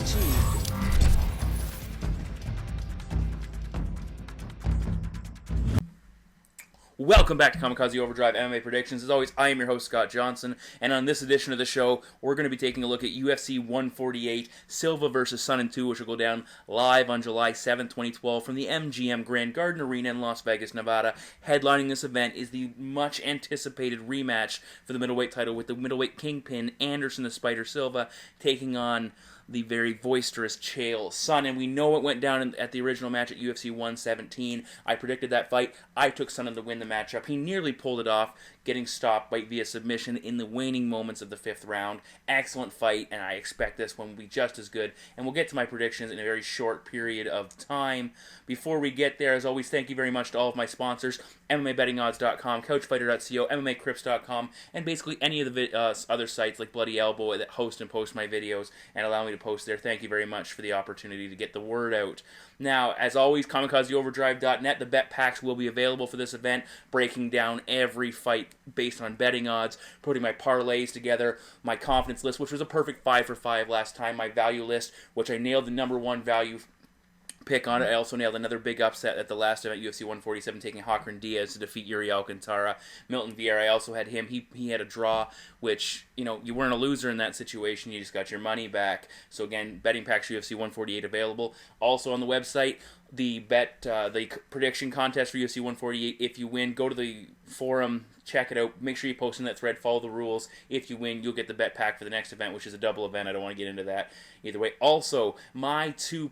achieved. Welcome back to Kamikaze Overdrive MMA Predictions. As always, I am your host, Scott Johnson, and on this edition of the show, we're going to be taking a look at UFC 148, Silva versus Sonnen 2, which will go down live on July 7, 2012 from the MGM Grand Garden Arena in Las Vegas, Nevada. Headlining this event is the much-anticipated rematch for the middleweight title with the middleweight kingpin, Anderson the Spider Silva, taking on the very boisterous Chael Sonnen. We know it went down at the original match at UFC 117. I predicted that fight. I took Sonnen to win the matchup. He nearly pulled it off, getting stopped via submission in the waning moments of the fifth round. Excellent fight, and I expect this one will be just as good. And we'll get to my predictions in a very short period of time. Before we get there, as always, thank you very much to all of my sponsors, MMABettingOdds.com, CouchFighter.co, MMACrips.com, and basically any of the other sites like Bloody Elbow that host and post my videos and allow me to post there. Thank you very much for the opportunity to get the word out. Now, as always, KamikazeOverdrive.net, the bet packs will be available for this event, breaking down every fight based on betting odds, putting my parlays together, my confidence list, which was a perfect 5 for 5 last time, my value list, which I nailed the number one value pick on it. I also nailed another big upset at the last event, UFC 147, taking Hakran Diaz to defeat Yuri Alcantara. Milton Vieira, I also had him. He had a draw, which, you know, you weren't a loser in that situation. You just got your money back. So again, betting packs UFC 148 available. Also on the website, the prediction contest for UFC 148. If you win, go to the forum, check it out. Make sure you post in that thread, follow the rules. If you win, you'll get the bet pack for the next event, which is a double event. I don't want to get into that either way. Also, my two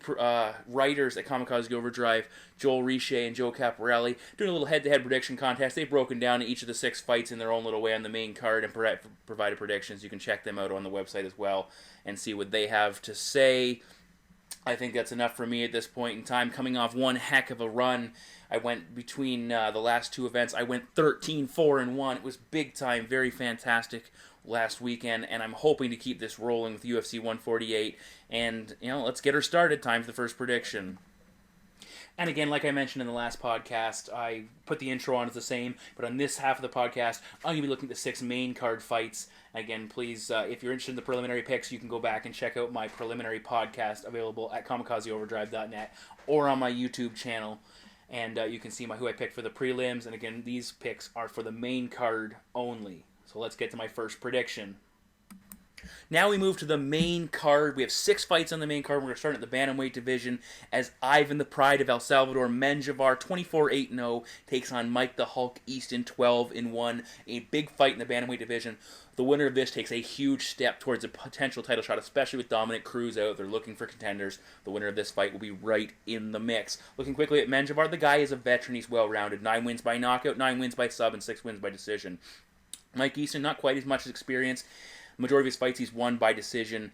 writers at Kamikaze Overdrive, Joel Riche and Joe Caparelli, doing a little head-to-head prediction contest. They've broken down each of the 6 fights in their own little way on the main card and provided predictions. You can check them out on the website as well and see what they have to say. I think that's enough for me at this point in time. Coming off one heck of a run, I went between the last 2 events. I went 13-4-1. It was big time, very fantastic last weekend, and I'm hoping to keep this rolling with UFC 148. And, you know, let's get her started. Time for the first prediction. And again, like I mentioned in the last podcast, I put the intro on as the same, but on this half of the podcast, I'm going to be looking at the 6 main card fights. Again, please, if you're interested in the preliminary picks, you can go back and check out my preliminary podcast available at kamikazeoverdrive.net or on my YouTube channel. And you can see who I picked for the prelims. And again, these picks are for the main card only. So let's get to my first prediction. Now we move to the main card. We have 6 fights on the main card. We're going to start at the bantamweight division as Ivan the Pride of El Salvador, Menjivar, 24-8-0, takes on Mike the Hulk Easton, 12-1. A big fight in the bantamweight division. The winner of this takes a huge step towards a potential title shot, especially with Dominic Cruz out. They're looking for contenders. The winner of this fight will be right in the mix. Looking quickly at Menjivar, the guy is a veteran. He's well-rounded. 9 wins by knockout, 9 wins by sub, and 6 wins by decision. Mike Easton, not quite as much experience. Majority of his fights he's won by decision,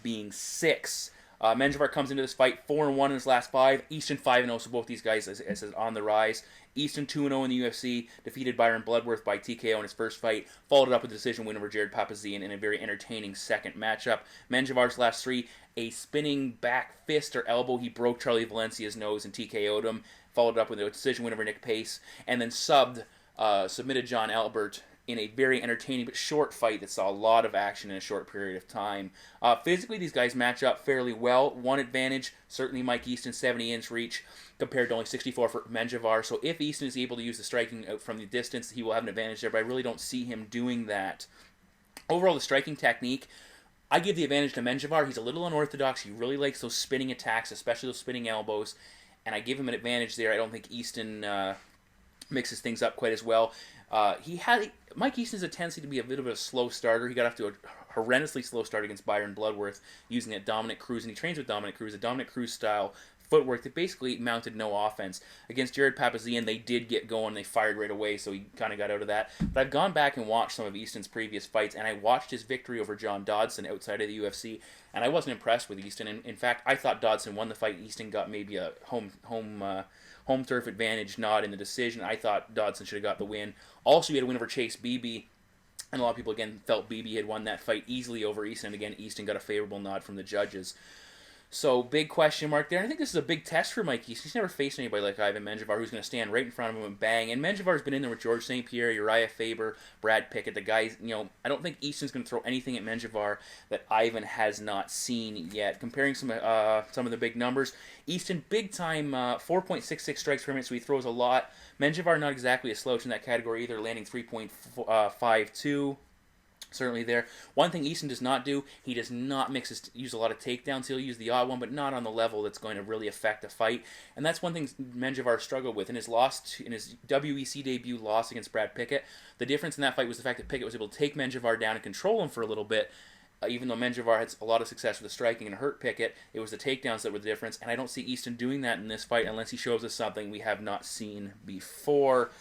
being 6. Menjivar comes into this fight 4-1 in his last 5. Easton 5-0, so both these guys is on the rise. Easton 2-0 in the UFC, defeated Byron Bloodworth by TKO in his first fight, followed it up with a decision win over Jared Papazian in a very entertaining second matchup. Menjivar's last 3, a spinning back fist or elbow. He broke Charlie Valencia's nose and TKO'd him, followed it up with a decision win over Nick Pace, and then submitted John Albert in a very entertaining but short fight that saw a lot of action in a short period of time. Physically, these guys match up fairly well. One advantage, certainly Mike Easton's 70-inch reach compared to only 64 for Menjivar. So if Easton is able to use the striking out from the distance, he will have an advantage there, but I really don't see him doing that. Overall, the striking technique, I give the advantage to Menjivar. He's a little unorthodox. He really likes those spinning attacks, especially those spinning elbows, and I give him an advantage there. I don't think Easton mixes things up quite as well. Mike Easton has a tendency to be a little bit of a slow starter. He got off to a horrendously slow start against Byron Bloodworth using that Dominic Cruz, and he trains with Dominic Cruz, a Dominic Cruz style footwork that basically mounted no offense. Against Jared Papazian, they did get going, they fired right away, so he kind of got out of that. But I've gone back and watched some of Easton's previous fights, and I watched his victory over John Dodson outside of the UFC, and I wasn't impressed with Easton. In fact, I thought Dodson won the fight. Easton got maybe a home turf advantage nod in the decision. I thought Dodson should have got the win. Also, he had a win over Chase Beebe, and a lot of people, again, felt Beebe had won that fight easily over Easton. Again, Easton got a favorable nod from the judges. So, big question mark there. I think this is a big test for Mike Easton. He's never faced anybody like Ivan Menjivar who's going to stand right in front of him and bang. And Menjivar's been in there with George St. Pierre, Uriah Faber, Brad Pickett. The guys, I don't think Easton's going to throw anything at Menjivar that Ivan has not seen yet. Comparing some of the big numbers, Easton, big time, 4.66 strikes per minute, so he throws a lot. Menjivar, not exactly a slouch in that category either, landing 3.52. Certainly there. One thing Easton does not do, he does not use a lot of takedowns. He'll use the odd one, but not on the level that's going to really affect a fight. And that's one thing Menjivar struggled with. In his WEC debut loss against Brad Pickett, the difference in that fight was the fact that Pickett was able to take Menjivar down and control him for a little bit. Even though Menjivar had a lot of success with the striking and hurt Pickett, it was the takedowns that were the difference. And I don't see Easton doing that in this fight unless he shows us something we have not seen before.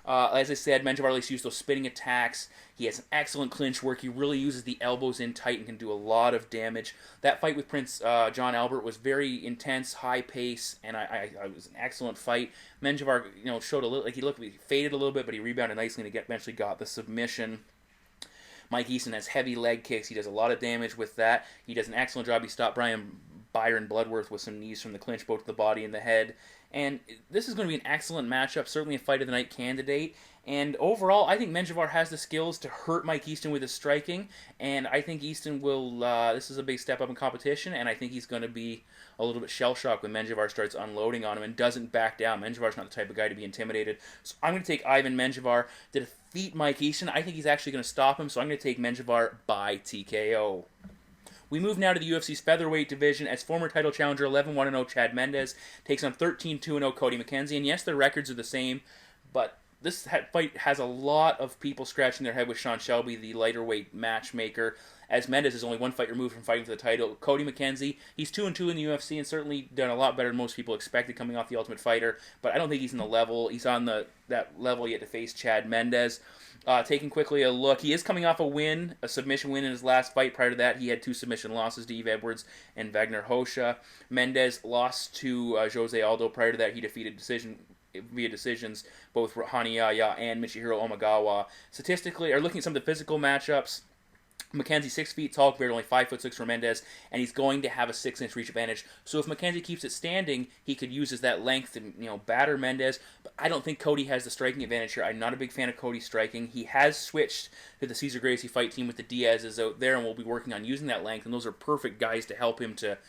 As I said, Menjivar likes to use those spinning attacks. He has an excellent clinch work. He really uses the elbows in tight and can do a lot of damage. That fight with Prince John Albert was very intense, high pace, and it was an excellent fight. Menjivar, showed a little, he faded a little bit, but he rebounded nicely and eventually got the submission. Mike Easton has heavy leg kicks. He does a lot of damage with that. He does an excellent job. He stopped Byron Bloodworth with some knees from the clinch, both to the body and the head. And this is going to be an excellent matchup, certainly a fight of the night candidate. And overall, I think Menjivar has the skills to hurt Mike Easton with his striking. And I think Easton will, this is a big step up in competition, and I think he's going to be a little bit shell-shocked when Menjivar starts unloading on him and doesn't back down. Menjivar's not the type of guy to be intimidated. So I'm going to take Ivan Menjivar to defeat Mike Easton. I think he's actually going to stop him, so I'm going to take Menjivar by TKO. We move now to the UFC's featherweight division as former title challenger 11-1-0 Chad Mendes takes on 13-2-0 Cody McKenzie. And yes, their records are the same, but this fight has a lot of people scratching their head with Sean Shelby, the lighter-weight matchmaker, as Mendes is only one fight removed from fighting for the title. Cody McKenzie, he's 2-2 in the UFC and certainly done a lot better than most people expected coming off the Ultimate Fighter, but I don't think he's on that level yet to face Chad Mendes. Taking quickly a look, he is coming off a submission win in his last fight. Prior to that, he had 2 submission losses to Yves Edwards and Wagner Hosha. Mendes lost to Jose Aldo. Prior to that, he defeated via decisions both Hanayaya and Michihiro Omagawa. Statistically, looking at some of the physical matchups, McKenzie 6 feet tall compared to only 5'6" for Mendes, and he's going to have a 6-inch reach advantage. So if McKenzie keeps it standing, he could use that length to batter Mendes. But I don't think Cody has the striking advantage here. I'm not a big fan of Cody's striking. He has switched to the Cesar Gracie fight team with the Diaz's out there, and we'll be working on using that length. And those are perfect guys to help him to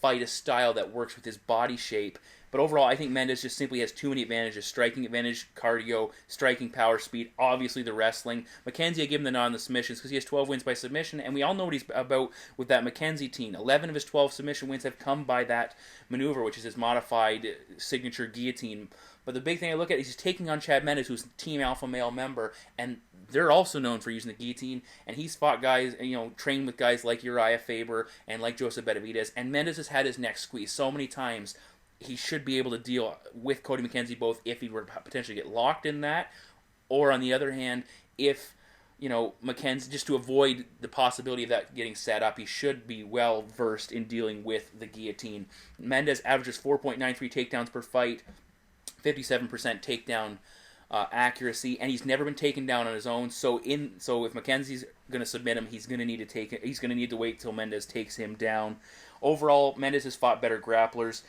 fight a style that works with his body shape. But overall, I think Mendes just simply has too many advantages. Striking advantage, cardio, striking power, speed, obviously the wrestling. McKenzie, I give him the nod on the submissions because he has 12 wins by submission, and we all know what he's about with that McKenzie team. 11 of his 12 submission wins have come by that maneuver, which is his modified signature guillotine. But the big thing I look at is he's taking on Chad Mendes, who's a Team Alpha Male member, and they're also known for using the guillotine, and he's fought guys, trained with guys like Uriah Faber and like Joseph Benavidez, and Mendes has had his neck squeezed so many times. He should be able to deal with Cody McKenzie both if he were to potentially get locked in that, or on the other hand, if McKenzie, just to avoid the possibility of that getting set up, he should be well versed in dealing with the guillotine. Mendes averages 4.93 takedowns per fight, 57% takedown accuracy, and he's never been taken down on his own. So if McKenzie's going to submit him, he's going to need to wait till Mendes takes him down. Overall, Mendes has fought better grapplers.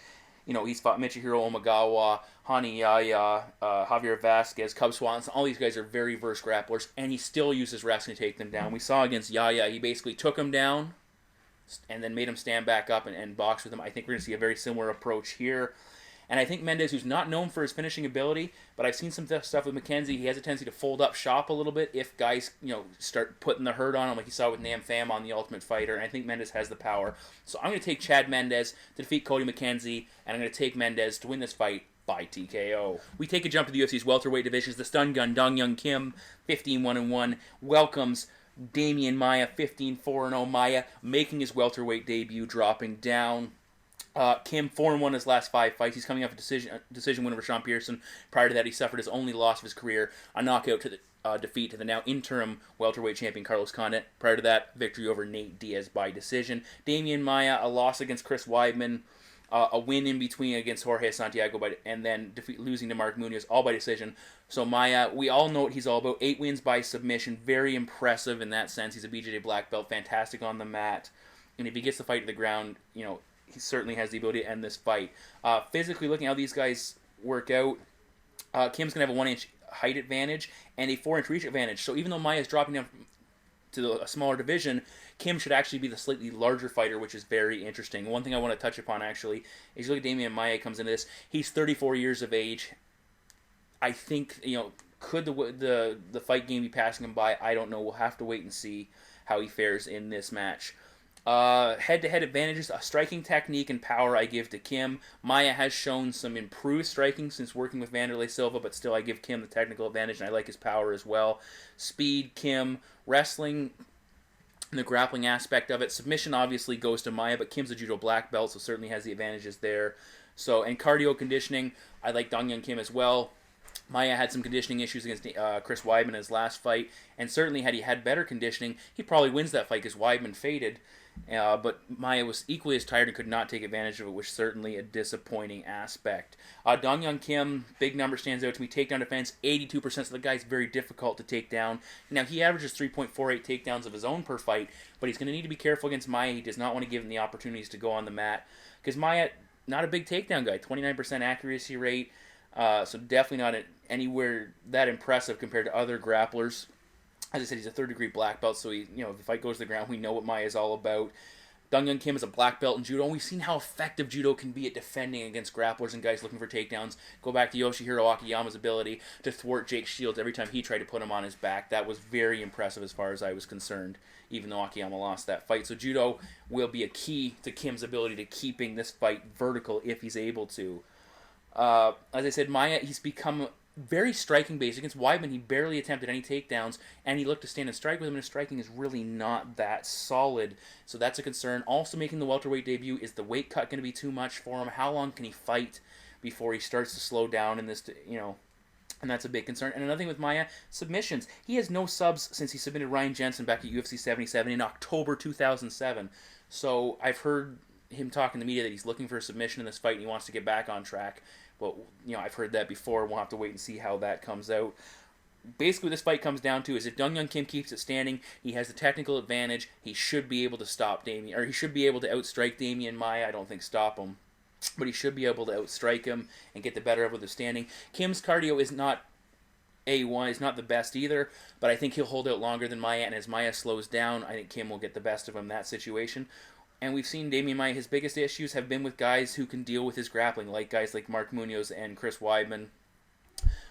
He's fought Michihiro Omagawa, Hanayaya, Javier Vasquez, Cub Swanson. All these guys are very versed grapplers, and he still uses wrestling to take them down. We saw against Yaya, he basically took him down and then made him stand back up and box with him. I think we're going to see a very similar approach here. And I think Mendes, who's not known for his finishing ability, but I've seen some stuff with McKenzie, he has a tendency to fold up shop a little bit if guys, start putting the hurt on him, like you saw with Nam Pham on The Ultimate Fighter, and I think Mendes has the power. So I'm going to take Chad Mendes to defeat Cody McKenzie, and I'm going to take Mendes to win this fight by TKO. We take a jump to the UFC's welterweight divisions. The stun gun, Dong Young Kim, 15-1-1, welcomes Demian Maia, 15-4-0. Maia making his welterweight debut, dropping down. Kim 4-1 his last 5 fights. He's coming off a decision win over Sean Pearson. Prior to that, he suffered his only loss of his career, a knockout to the defeat to the now interim welterweight champion Carlos Condit. Prior to that, victory over Nate Diaz by decision. Demian Maia, a loss against Chris Weidman, a win in between against Jorge Santiago, and then losing to Mark Munoz, all by decision. So Maia, we all know what he's all about. 8 wins by submission, very impressive in that sense. He's a BJJ black belt, fantastic on the mat. And if he gets the fight to the ground, he certainly has the ability to end this fight. Physically, looking at how these guys work out, Kim's going to have a 1-inch height advantage and a 4-inch reach advantage. So even though Maia's dropping down to a smaller division, Kim should actually be the slightly larger fighter, which is very interesting. One thing I want to touch upon, actually, is you look at Demian Maia comes into this. He's 34 years of age. I think, could the fight game be passing him by? I don't know. We'll have to wait and see how he fares in this match. Head-to-head advantages, striking technique and power I give to Kim. Maia has shown some improved striking since working with Wanderlei Silva, but still I give Kim the technical advantage, and I like his power as well. Speed, Kim. Wrestling, the grappling aspect of it. Submission obviously goes to Maia, but Kim's a judo black belt, so certainly has the advantages there. So, and cardio conditioning, I like Dong-Hyun Kim as well. Maia had some conditioning issues against Chris Weidman in his last fight, and certainly had he had better conditioning, he probably wins that fight because Weidman faded. But Maia was equally as tired and could not take advantage of it, which is certainly a disappointing aspect. Dong-Hyun Kim, big number stands out to me. Takedown defense, 82%, so the guy's very difficult to take down. Now, he averages 3.48 takedowns of his own per fight, but he's going to need to be careful against Maia. He does not want to give him the opportunities to go on the mat, because Maia, not a big takedown guy, 29% accuracy rate, so definitely not anywhere that impressive compared to other grapplers. As I said, he's a third-degree black belt, so if the fight goes to the ground, we know what Maia is all about. Dong-Hyun Kim is a black belt in judo, and we've seen how effective judo can be at defending against grapplers and guys looking for takedowns. Go back to Yoshihiro Akiyama's ability to thwart Jake Shields every time he tried to put him on his back. That was very impressive as far as I was concerned, even though Akiyama lost that fight. So judo will be a key to Kim's ability to keeping this fight vertical if he's able to. As I said, Maia, he's become very striking based. Against Weidman, he barely attempted any takedowns, and he looked to stand and strike with him, and his striking is really not that solid. So that's a concern. Also making the welterweight debut, is the weight cut going to be too much for him? How long can he fight before he starts to slow down in this, and that's a big concern. And another thing with Maia, submissions. He has no subs since he submitted Ryan Jensen back at UFC 77 in October 2007. So I've heard him talk in the media that he's looking for a submission in this fight and he wants to get back on track. But, I've heard that before. We'll have to wait and see how that comes out. Basically, this fight comes down to is if Dong-Hyun Kim keeps it standing, he has the technical advantage. He should be able to stop Demian, or he should be able to outstrike Demian Maia. I don't think stop him, but he should be able to outstrike him and get the better of the standing. Kim's cardio is not A1, is not the best either, but I think he'll hold out longer than Maia, and as Maia slows down, I think Kim will get the best of him in that situation. And we've seen Demian Maia, his biggest issues have been with guys who can deal with his grappling, like guys like Mark Munoz and Chris Weidman.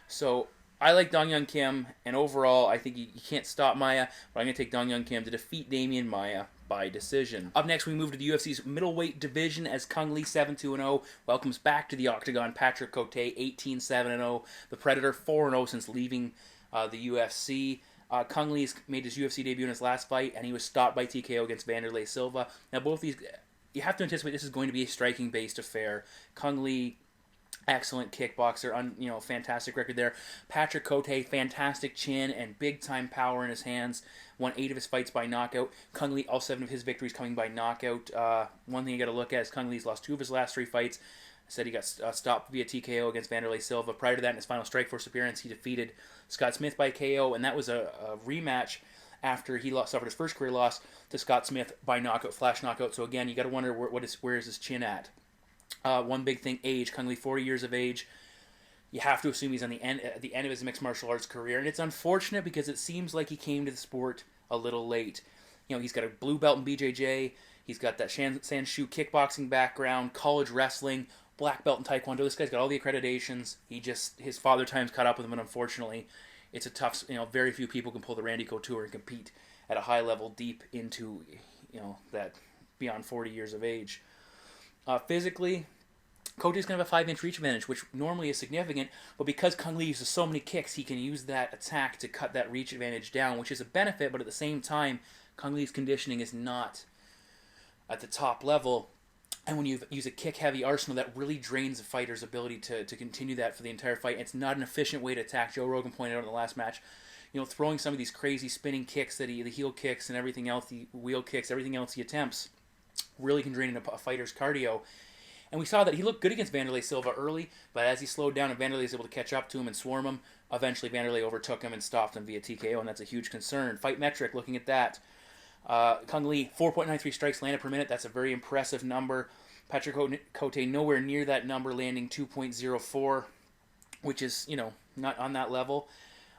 So I like Dong-Hyun Kim, and overall, I think you can't stop Maia, but I'm going to take Dong-Hyun Kim to defeat Demian Maia by decision. Up next, we move to the UFC's middleweight division as Cung 7-2-0 welcomes back to the octagon Patrick Cote, 18-7-0. The Predator, 4-0 since leaving the UFC. Cung Le's made his UFC debut in his last fight, and he was stopped by TKO against Wanderlei Silva. Now, both these, you have to anticipate this is going to be a striking-based affair. Cung Le, excellent kickboxer, fantastic record there. Patrick Cote, fantastic chin and big-time power in his hands. Won 8 of his fights by knockout. Cung Le, all 7 of his victories coming by knockout. One thing you got to look at is Cung Le's lost 2 of his last 3 fights. I said he got stopped via TKO against Wanderlei Silva. Prior to that, in his final Strikeforce appearance, he defeated Scott Smith by KO, and that was a rematch after he suffered his first career loss to Scott Smith by knockout, flash knockout. So again, you got to wonder where is his chin at. One big thing, age. Cung Le, 40 years of age. You have to assume he's at the end of his mixed martial arts career, and it's unfortunate because it seems like he came to the sport a little late. He's got a blue belt in BJJ. He's got that Sanshu kickboxing background, college wrestling, black belt in Taekwondo. This guy's got all the accreditations. His father time's caught up with him, and unfortunately, it's a tough, very few people can pull the Randy Couture and compete at a high level deep into, that beyond 40 years of age. Physically, Cote's going to have a 5-inch reach advantage, which normally is significant, but because Cung Le uses so many kicks, he can use that attack to cut that reach advantage down, which is a benefit, but at the same time, Cung Le's conditioning is not at the top level. And when you use a kick-heavy arsenal, that really drains a fighter's ability to continue that for the entire fight. It's not an efficient way to attack. Joe Rogan pointed out in the last match, throwing some of these crazy spinning kicks, the heel kicks and everything else, the wheel kicks, everything else he attempts, really can drain a fighter's cardio. And we saw that he looked good against Wanderlei Silva early, but as he slowed down and Wanderlei was able to catch up to him and swarm him, eventually Wanderlei overtook him and stopped him via TKO, and that's a huge concern. Fight metric, looking at that. Cung Lee, 4.93 strikes landed per minute. That's a very impressive number. Patrick Côté nowhere near that number, landing 2.04, which is, not on that level.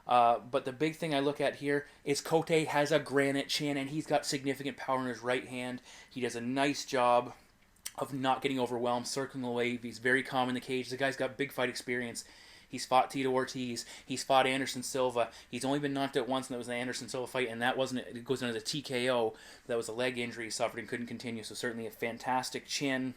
But the big thing I look at here is Cote has a granite chin, and he's got significant power in his right hand. He does a nice job of not getting overwhelmed, circling the wave. He's very calm in the cage. The guy's got big fight experience. He's fought Tito Ortiz. He's fought Anderson Silva. He's only been knocked out once, and that was the Anderson Silva fight, and that wasn't. It goes down as a TKO. That was a leg injury he suffered and couldn't continue. So certainly a fantastic chin.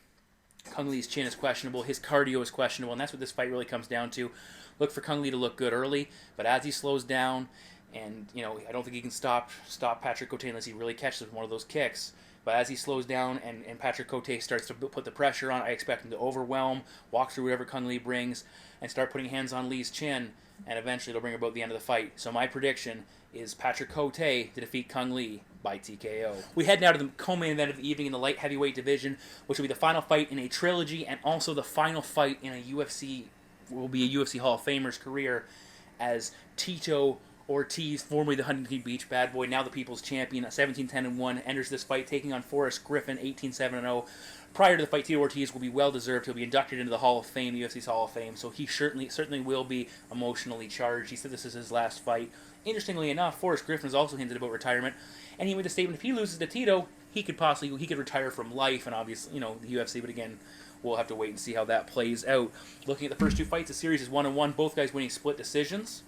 Cung Lee's chin is questionable. His cardio is questionable, and that's what this fight really comes down to. Look for Cung Lee to look good early, but as he slows down, and I don't think he can stop Patrick Cote unless he really catches one of those kicks. But as he slows down and Patrick Cote starts to put the pressure on, I expect him to overwhelm, walk through whatever Cung Lee brings, and start putting hands on Lee's chin, and eventually it'll bring about the end of the fight. So my prediction is Patrick Cote to defeat Cung Lee by TKO. We head now to the co-main event of the evening in the light heavyweight division, which will be the final fight in a trilogy and also the final fight in a UFC Hall of Famer's career, as Tito Ortiz, formerly the Huntington Beach Bad Boy, now the People's Champion, 17-10-1, enters this fight taking on Forrest Griffin, 18-7-0. Prior to the fight, Tito Ortiz will be well-deserved. He'll be inducted into the Hall of Fame, the UFC's Hall of Fame, so he certainly will be emotionally charged. He said this is his last fight. Interestingly enough, Forrest Griffin has also hinted about retirement, and he made a statement if he loses to Tito, he could retire from life, and obviously, the UFC, but again, we'll have to wait and see how that plays out. Looking at the first two fights, the series is 1-1, both guys winning split decisions.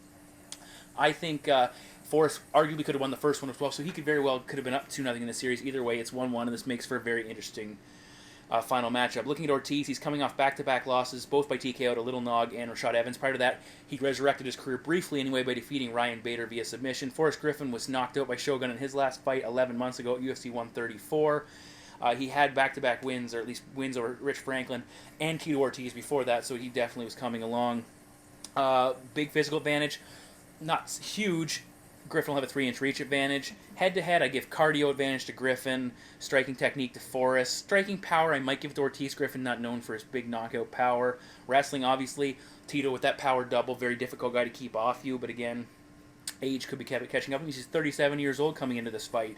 I think Forrest arguably could have won the first one as well, so he could have been up 2-0 in the series. Either way, it's 1-1, and this makes for a very interesting final matchup. Looking at Ortiz, he's coming off back-to-back losses, both by TKO to Little Nog and Rashad Evans. Prior to that, he resurrected his career briefly anyway by defeating Ryan Bader via submission. Forrest Griffin was knocked out by Shogun in his last fight 11 months ago at UFC 134. He had back-to-back wins, or at least wins over Rich Franklin and Tito Ortiz before that, so he definitely was coming along. Big physical advantage. Not huge. Griffin will have a 3-inch reach advantage. Head-to-head, I give cardio advantage to Griffin. Striking technique to Forrest. Striking power, I might give it to Ortiz. Griffin, not known for his big knockout power. Wrestling, obviously. Tito with that power double. Very difficult guy to keep off you. But again, age could be catching up. He's 37 years old coming into this fight.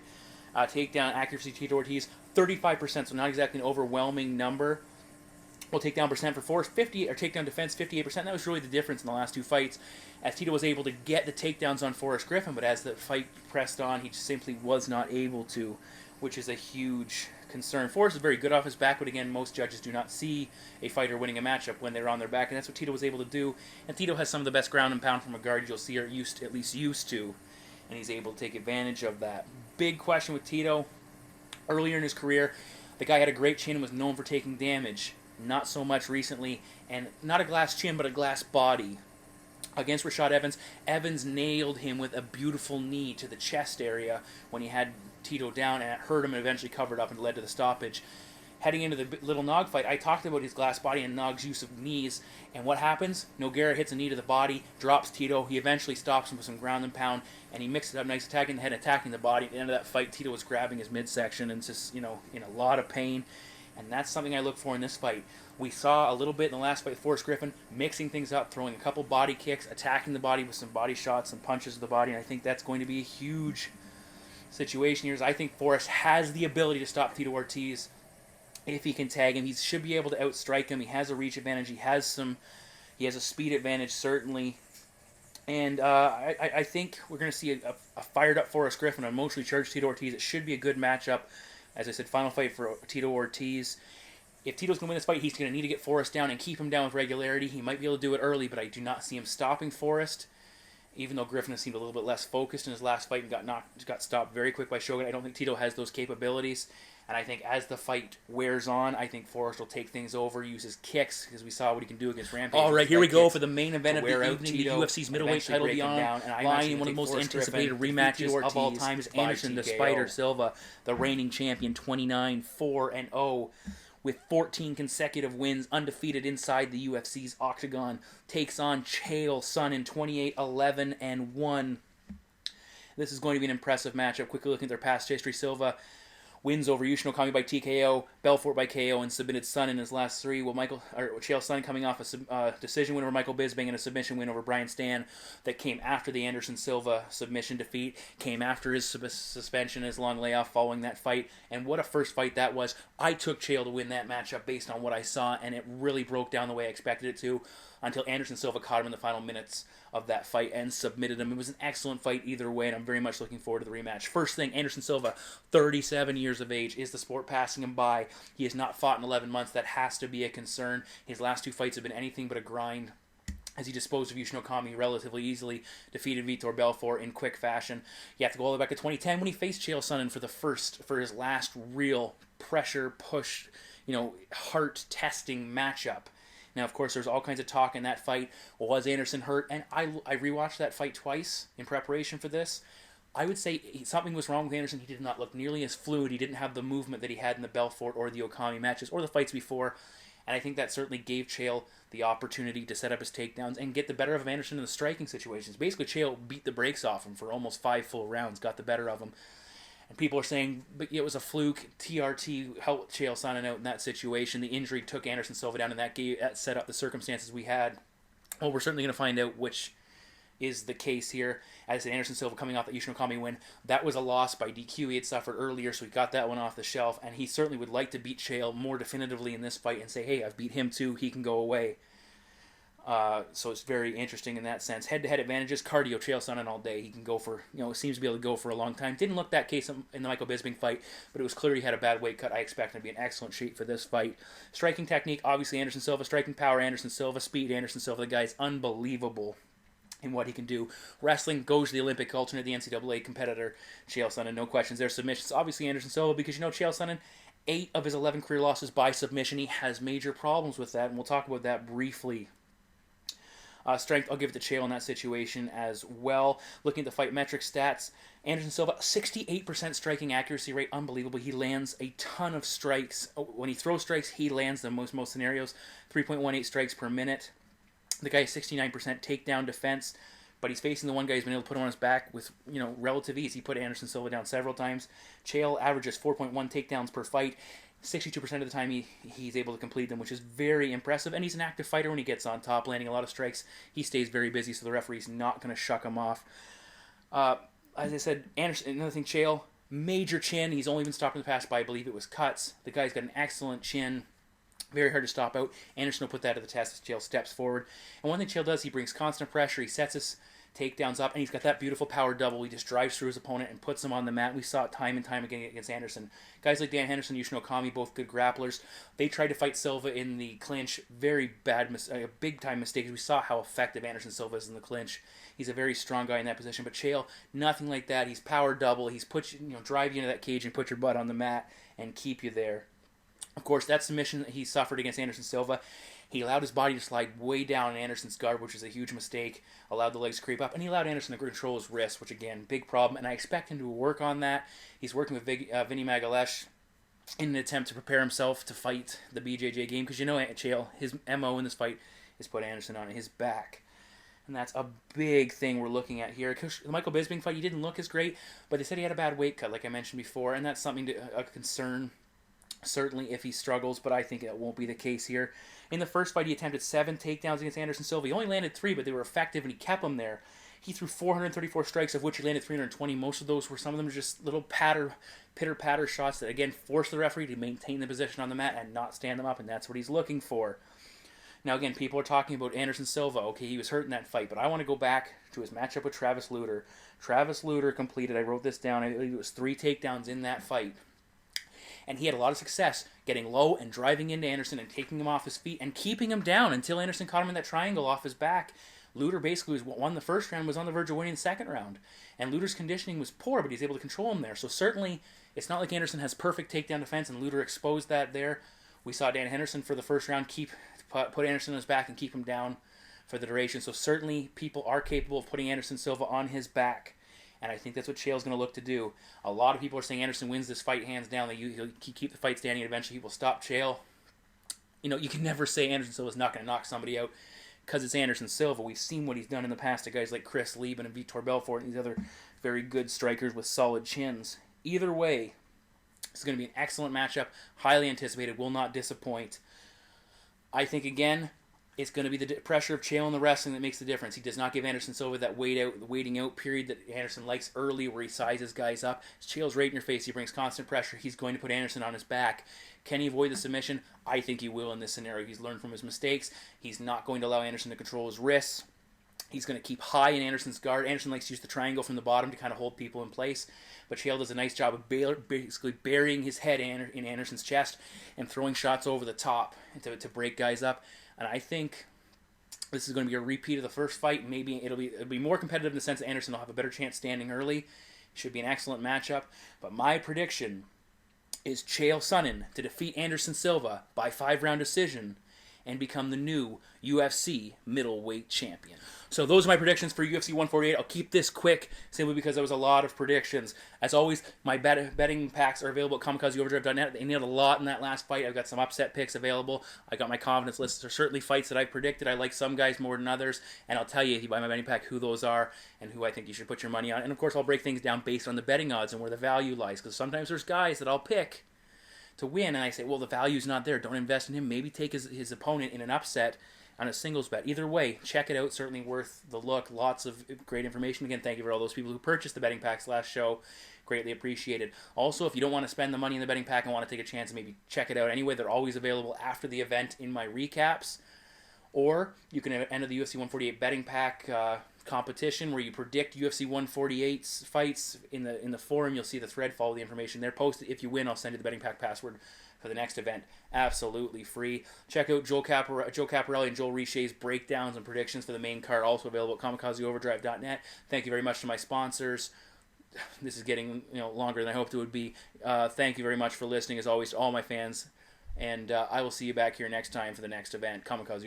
Takedown accuracy, Tito Ortiz, 35%. So not exactly an overwhelming number. Well, takedown percent for Forrest, 50, or takedown defense, 58%. That was really the difference in the last two fights, as Tito was able to get the takedowns on Forrest Griffin, but as the fight pressed on, he just simply was not able to, which is a huge concern. Forrest is very good off his back, but again, most judges do not see a fighter winning a matchup when they're on their back, and that's what Tito was able to do. And Tito has some of the best ground and pound from a guard you'll see, or at least used to, and he's able to take advantage of that. Big question with Tito. Earlier in his career, the guy had a great chin and was known for taking damage. Not so much recently, and not a glass chin, but a glass body. Against Rashad Evans, Evans nailed him with a beautiful knee to the chest area when he had Tito down, and it hurt him and eventually covered up and led to the stoppage. Heading into the Little Nog fight, I talked about his glass body and Nog's use of knees, and what happens? Nogueira hits a knee to the body, drops Tito, he eventually stops him with some ground and pound, and he mixes it up nice, attacking the head, attacking the body. At the end of that fight, Tito was grabbing his midsection and just, in a lot of pain. And that's something I look for in this fight. We saw a little bit in the last fight with Forrest Griffin, mixing things up, throwing a couple body kicks, attacking the body with some body shots, some punches to the body, and I think that's going to be a huge situation here. I think Forrest has the ability to stop Tito Ortiz if he can tag him. He should be able to outstrike him. He has a reach advantage. He has a speed advantage, certainly. And I think we're going to see a fired-up Forrest Griffin, an emotionally charged Tito Ortiz. It should be a good matchup. As I said, final fight for Tito Ortiz. If Tito's going to win this fight, he's going to need to get Forrest down and keep him down with regularity. He might be able to do it early, but I do not see him stopping Forrest. Even though Griffin has seemed a little bit less focused in his last fight and got stopped very quick by Shogun, I don't think Tito has those capabilities. And I think as the fight wears on, I think Forrest will take things over, use his kicks, because we saw what he can do against Rampage. All right, here we go for the main event of the evening, the UFC's middleweight title beyond line in one of the most anticipated rematches of all time is Anderson the Spider Silva, the reigning champion, 29-4-0, with 14 consecutive wins, undefeated inside the UFC's octagon, takes on Chael Sonnen, 28-11-1. This is going to be an impressive matchup. Quickly looking at their past history, Silva wins over Yushin Okami by TKO, Belfort by KO, and submitted Sonnen in his last three. Well, Chael Sonnen coming off a decision win over Michael Bisping and a submission win over Brian Stann that came after the Anderson Silva submission defeat, came after his suspension, his long layoff following that fight, and what a first fight that was. I took Chael to win that matchup based on what I saw, and it really broke down the way I expected it to until Anderson Silva caught him in the final minutes of that fight and submitted him. It was an excellent fight either way, and I'm very much looking forward to the rematch. First thing, Anderson Silva, 37 years of age. Is the sport passing him by? He has not fought in 11 months. That has to be a concern. His last two fights have been anything but a grind, as he disposed of Yushin Okami relatively easily, defeated Vitor Belfort in quick fashion. You have to go all the way back to 2010 when he faced Chael Sonnen for his last real pressure push, heart-testing matchup. Now, of course, there's all kinds of talk in that fight. Was Anderson hurt? And I rewatched that fight twice in preparation for this. I would say something was wrong with Anderson. He did not look nearly as fluid. He didn't have the movement that he had in the Belfort or the Okami matches or the fights before. And I think that certainly gave Chael the opportunity to set up his takedowns and get the better of Anderson in the striking situations. Basically, Chael beat the brakes off him for almost 5 full rounds, got the better of him. And people are saying, but it was a fluke. TRT helped Chael Sonnen out in that situation. The injury took Anderson Silva down, and that set up the circumstances we had. Well, we're certainly going to find out which is the case here. As I said, Anderson Silva coming off that Yushin Okami win, that was a loss by DQ. He had suffered earlier, so he got that one off the shelf, and he certainly would like to beat Chael more definitively in this fight and say, hey, I've beat him too, he can go away. So it's very interesting in that sense. Head-to-head advantages, cardio, Chael Sonnen all day. He can go for, seems to be able to go for a long time. Didn't look that case in the Michael Bisping fight, but it was clear he had a bad weight cut. I expect him to be an excellent shape for this fight. Striking technique, obviously Anderson Silva. Striking power, Anderson Silva. Speed, Anderson Silva. The guy's unbelievable in what he can do. Wrestling goes to the Olympic alternate, the NCAA competitor, Chael Sonnen. No questions there. Submissions, obviously Anderson Silva, because Chael Sonnen, 8 of his 11 career losses by submission. He has major problems with that, and we'll talk about that briefly. Strength, I'll give it to Chael in that situation as well. Looking at the fight metric stats, Anderson Silva, 68% striking accuracy rate, unbelievable. He lands a ton of strikes. When he throws strikes, he lands them most scenarios. 3.18 strikes per minute. The guy has 69% takedown defense, but he's facing the one guy who's been able to put him on his back with relative ease. He put Anderson Silva down several times. Chael averages 4.1 takedowns per fight. 62% of the time he's able to complete them, which is very impressive. And he's an active fighter when he gets on top, landing a lot of strikes. He stays very busy, so the referee's not going to shuck him off. As I said, Anderson, another thing, Chael, major chin. He's only been stopped in the past by, I believe it was cuts. The guy's got an excellent chin. Very hard to stop out. Anderson will put that to the test as Chael steps forward. And one thing Chael does, he brings constant pressure. He sets his takedowns up, and he's got that beautiful power double. He just drives through his opponent and puts him on the mat. We saw it time and time again against Anderson. Guys like Dan Henderson, Yushin Okami, both good grapplers. They tried to fight Silva in the clinch. Very bad, big-time mistake. We saw how effective Anderson Silva is in the clinch. He's a very strong guy in that position. But Chael, nothing like that. He's power double. He's drive you into that cage and put your butt on the mat and keep you there. Of course, that submission that he suffered against Anderson Silva, he allowed his body to slide way down in Anderson's guard, which is a huge mistake. Allowed the legs to creep up, and he allowed Anderson to control his wrist, which, again, big problem, and I expect him to work on that. He's working with Vinny Magalesh in an attempt to prepare himself to fight the BJJ game, because Chael, his MO in this fight is put Anderson on his back. And that's a big thing we're looking at here. The Michael Bisping fight, he didn't look as great, but they said he had a bad weight cut, like I mentioned before, and that's something a concern, certainly, if he struggles, but I think it won't be the case here. In the first fight, he attempted 7 takedowns against Anderson Silva. He only landed 3, but they were effective, and he kept them there. He threw 434 strikes, of which he landed 320. Most of those were, some of them just little pitter-patter shots that, again, forced the referee to maintain the position on the mat and not stand them up, and that's what he's looking for. Now, again, people are talking about Anderson Silva. Okay, he was hurt in that fight, but I want to go back to his matchup with Travis Lutter. Travis Lutter completed, I wrote this down, I believe it was 3 takedowns in that fight. And he had a lot of success getting low and driving into Anderson and taking him off his feet and keeping him down until Anderson caught him in that triangle off his back. Lutter basically won the first round, was on the verge of winning the second round. And Lutter's conditioning was poor, but he's able to control him there. So certainly, it's not like Anderson has perfect takedown defense, and Lutter exposed that there. We saw Dan Henderson for the first round put Anderson on his back and keep him down for the duration. So certainly, people are capable of putting Anderson Silva on his back. And I think that's what Chael's going to look to do. A lot of people are saying Anderson wins this fight hands down. He'll keep the fight standing, and eventually he will stop Chael. You can never say Anderson Silva's not going to knock somebody out because it's Anderson Silva. We've seen what he's done in the past to guys like Chris Lieben and Vitor Belfort and these other very good strikers with solid chins. Either way, It's going to be an excellent matchup, highly anticipated, will not disappoint. I think, again, it's going to be the pressure of Chael in the wrestling that makes the difference. He does not give Anderson Silva that waiting out period that Anderson likes early, where he sizes guys up. Chael's right in your face. He brings constant pressure. He's going to put Anderson on his back. Can he avoid the submission? I think he will in this scenario. He's learned from his mistakes. He's not going to allow Anderson to control his wrists. He's going to keep high in Anderson's guard. Anderson likes to use the triangle from the bottom to kind of hold people in place. But Chael does a nice job of basically burying his head in Anderson's chest and throwing shots over the top to break guys up. And I think this is going to be a repeat of the first fight. Maybe it'll be more competitive in the sense that Anderson will have a better chance standing early. Should be an excellent matchup. But my prediction is Chael Sonnen to defeat Anderson Silva by 5-round decision and become the new UFC middleweight champion. So those are my predictions for UFC 148. I'll keep this quick simply because there was a lot of predictions. As always, my betting packs are available at KamikazeOverdrive.net. They nailed a lot in that last fight. I've got some upset picks available. I got my confidence lists. There are certainly fights that I predicted. I like some guys more than others, and I'll tell you if you buy my betting pack who those are and who I think you should put your money on. And of course, I'll break things down based on the betting odds and where the value lies, because sometimes there's guys that I'll pick to win, and I say, well, the value's not there. Don't invest in him. Maybe take his opponent in an upset on a singles bet. Either way, check it out. Certainly worth the look. Lots of great information. Again, thank you for all those people who purchased the betting packs last show. Greatly appreciated. Also, if you don't want to spend the money in the betting pack and want to take a chance and maybe check it out anyway, they're always available after the event in my recaps. Or you can enter the UFC 148 betting pack competition where you predict UFC 148's fights in the forum. You'll see the thread, follow the information there. Post it. If you win, I'll send you the betting pack password for the next event. Absolutely free. Check out Joe Caparelli and Joel Riche's breakdowns and predictions for the main card, also available at KamikazeOverdrive.net. Thank you very much to my sponsors. This is getting longer than I hoped it would be. Thank you very much for listening, as always, to all my fans. And I will see you back here next time for the next event. Kamikaze